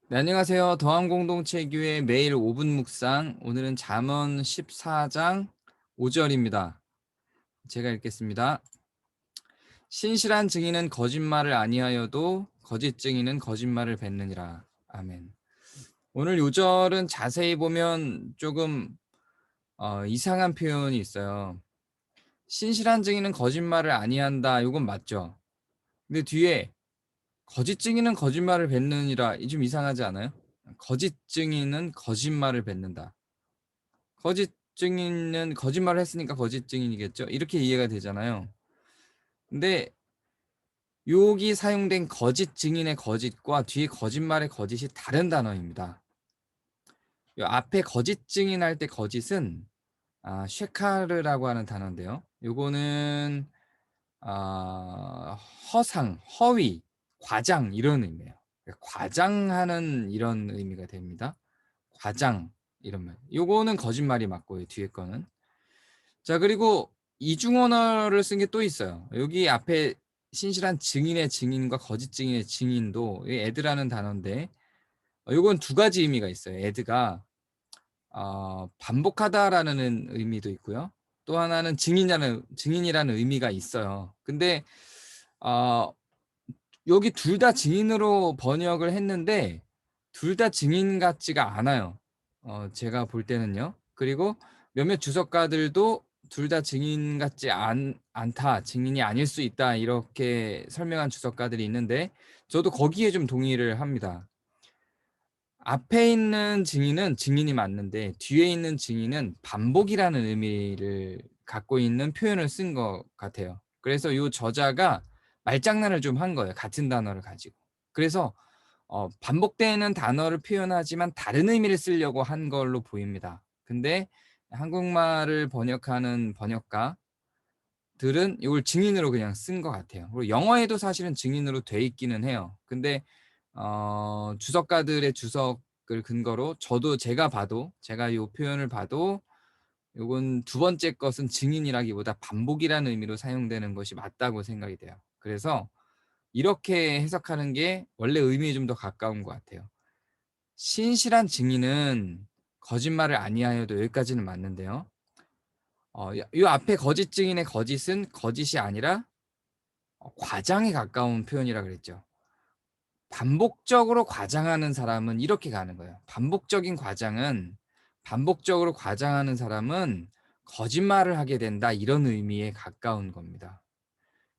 네, 안녕하세요. 더한공동체교회 매일 5분 묵상. 오늘은 잠언 14장 5절입니다. 제가 읽겠습니다. 신실한 증인은 거짓말을 아니하여도 거짓 증인은 거짓말을 뱉느니라. 아멘. 오늘 요절은 자세히 보면 조금 이상한 표현이 있어요. 신실한 증인은 거짓말을 아니한다. 이건 맞죠? 근데 뒤에 거짓 증인은 거짓말을 뱉느니라. 좀 이상하지 않아요? 거짓 증인은 거짓말을 뱉는다. 거짓 증인은 거짓말을 했으니까 거짓 증인이겠죠. 이렇게 이해가 되잖아요. 근데 여기 사용된 거짓 증인의 거짓과 뒤에 거짓말의 거짓이 다른 단어입니다. 요 앞에 거짓 증인할 때 거짓은 쉐카르라고 하는 단어인데요. 요거는 허상, 허위, 과장 이런 의미예요. 과장하는 이런 의미가 됩니다. 과장 이런 말. 요거는 거짓말이 맞고요. 뒤에 거는. 자, 그리고 이중언어를 쓴 게 또 있어요. 여기 앞에 신실한 증인의 증인과 거짓 증인의 증인도 이 애드라는 단어인데 요건 두 가지 의미가 있어요. 애드가 반복하다라는 의미도 있고요. 또 하나는 증인이라는 의미가 있어요. 근데 어 여기 둘 다 증인으로 번역을 했는데 둘 다 증인 같지가 않아요. 제가 볼 때는요. 그리고 몇몇 주석가들도 "둘 다 증인 같지 않다. 증인이 아닐 수 있다." 이렇게 설명한 주석가들이 있는데 저도 거기에 좀 동의를 합니다. 앞에 있는 증인은 증인이 맞는데 뒤에 있는 증인은 반복이라는 의미를 갖고 있는 표현을 쓴 것 같아요. 그래서 요 저자가 말장난을 좀 한 거예요, 같은 단어를 가지고. 그래서 반복되는 단어를 표현하지만 다른 의미를 쓰려고 한 걸로 보입니다. 근데 한국말을 번역하는 번역가들은 이걸 증인으로 그냥 쓴 것 같아요. 그리고 영어에도 사실은 증인으로 돼 있기는 해요. 근데 주석가들의 주석을 근거로 제가 봐도 제가 요 표현을 봐도 요건 두 번째 것은 증인이라기보다 반복이라는 의미로 사용되는 것이 맞다고 생각이 돼요. 그래서 이렇게 해석하는 게 원래 의미에 좀 더 가까운 것 같아요. 신실한 증인은 거짓말을 아니하여도 여기까지는 맞는데요. 요 앞에 거짓 증인의 거짓은 거짓이 아니라 과장에 가까운 표현이라 그랬죠. 반복적으로 과장하는 사람은 이렇게 가는 거예요. 반복적으로 과장하는 사람은 거짓말을 하게 된다 이런 의미에 가까운 겁니다.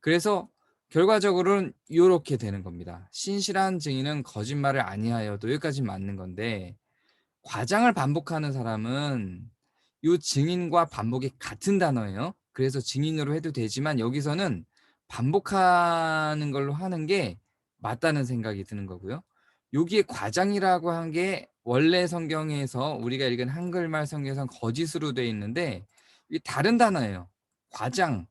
그래서 결과적으로는 요렇게 되는 겁니다. 신실한 증인은 거짓말을 아니하여도 여기까지는 맞는 건데 과장을 반복하는 사람은 요 증인과 반복이 같은 단어예요. 그래서 증인으로 해도 되지만 여기서는 반복하는 걸로 하는 게 맞다는 생각이 드는 거고요. 여기에 과장이라고 한 게 원래 성경에서 우리가 읽은 한글말 성경에선 거짓으로 돼 있는데 이게 다른 단어예요. 과장,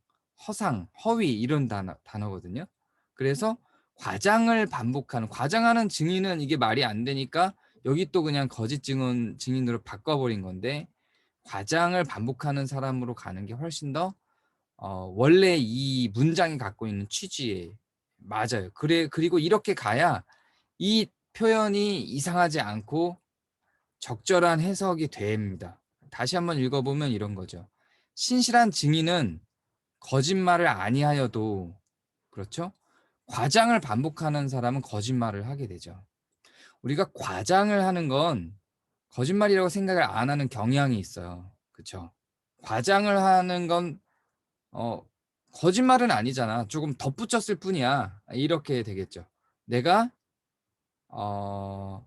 허상, 허위 이런 단어거든요. 그래서 과장하는 증인은 이게 말이 안 되니까 여기 또 그냥 거짓 증인으로 바꿔버린 건데 과장을 반복하는 사람으로 가는 게 훨씬 더 원래 이 문장이 갖고 있는 취지에 맞아요. 그리고 이렇게 가야 이 표현이 이상하지 않고 적절한 해석이 됩니다. 다시 한번 읽어보면 이런 거죠. 신실한 증인은 거짓말을 아니하여도 그렇죠? 과장을 반복하는 사람은 거짓말을 하게 되죠. 우리가 과장을 하는 건 거짓말이라고 생각을 안 하는 경향이 있어요. 그쵸? 과장을 하는 건 어 거짓말은 아니잖아. 조금 덧붙였을 뿐이야. 이렇게 되겠죠. 내가 어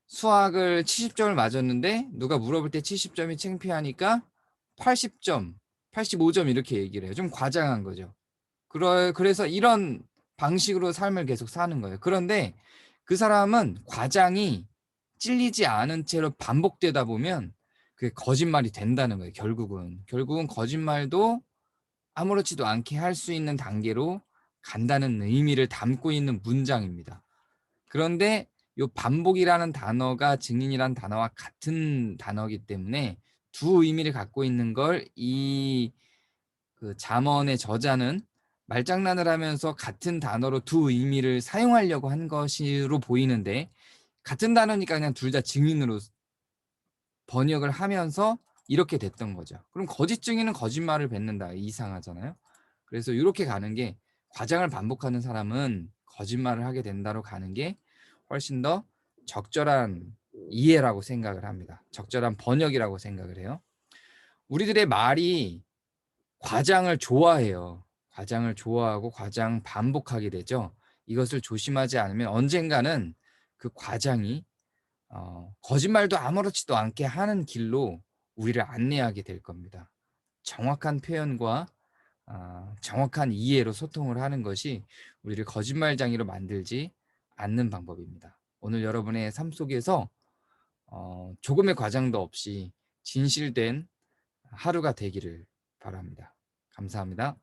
수학을 70 점을 맞았는데 누가 물어볼 때 70 점이 창피하니까 80 점, 85점 이렇게 얘기를 해요. 좀 과장한 거죠. 그래서 이런 방식으로 삶을 계속 사는 거예요. 그런데 그 사람은 과장이 찔리지 않은 채로 반복되다 보면 그게 거짓말이 된다는 거예요, 결국은. 결국은 거짓말도 아무렇지도 않게 할 수 있는 단계로 간다는 의미를 담고 있는 문장입니다. 그런데 요 반복이라는 단어가 증인이라는 단어와 같은 단어이기 때문에 두 의미를 갖고 있는 걸 그 잠언의 저자는 말장난을 하면서 같은 단어로 두 의미를 사용하려고 한 것으로 보이는데 같은 단어니까 그냥 둘 다 증인으로 번역을 하면서 이렇게 됐던 거죠. 그럼 거짓 증인은 거짓말을 뱉는다. 이상하잖아요. 그래서 이렇게 가는 게 과장을 반복하는 사람은 거짓말을 하게 된다로 가는 게 훨씬 더 적절한 이해라고 생각을 합니다. 적절한 번역이라고 생각을 해요. 우리들의 말이 과장을 좋아해요. 과장을 좋아하고 과장 반복하게 되죠. 이것을 조심하지 않으면 언젠가는 그 과장이 거짓말도 아무렇지도 않게 하는 길로 우리를 안내하게 될 겁니다. 정확한 표현과 정확한 이해로 소통을 하는 것이 우리를 거짓말장애로 만들지 않는 방법입니다. 오늘 여러분의 삶 속에서 조금의 과장도 없이 진실된 하루가 되기를 바랍니다. 감사합니다.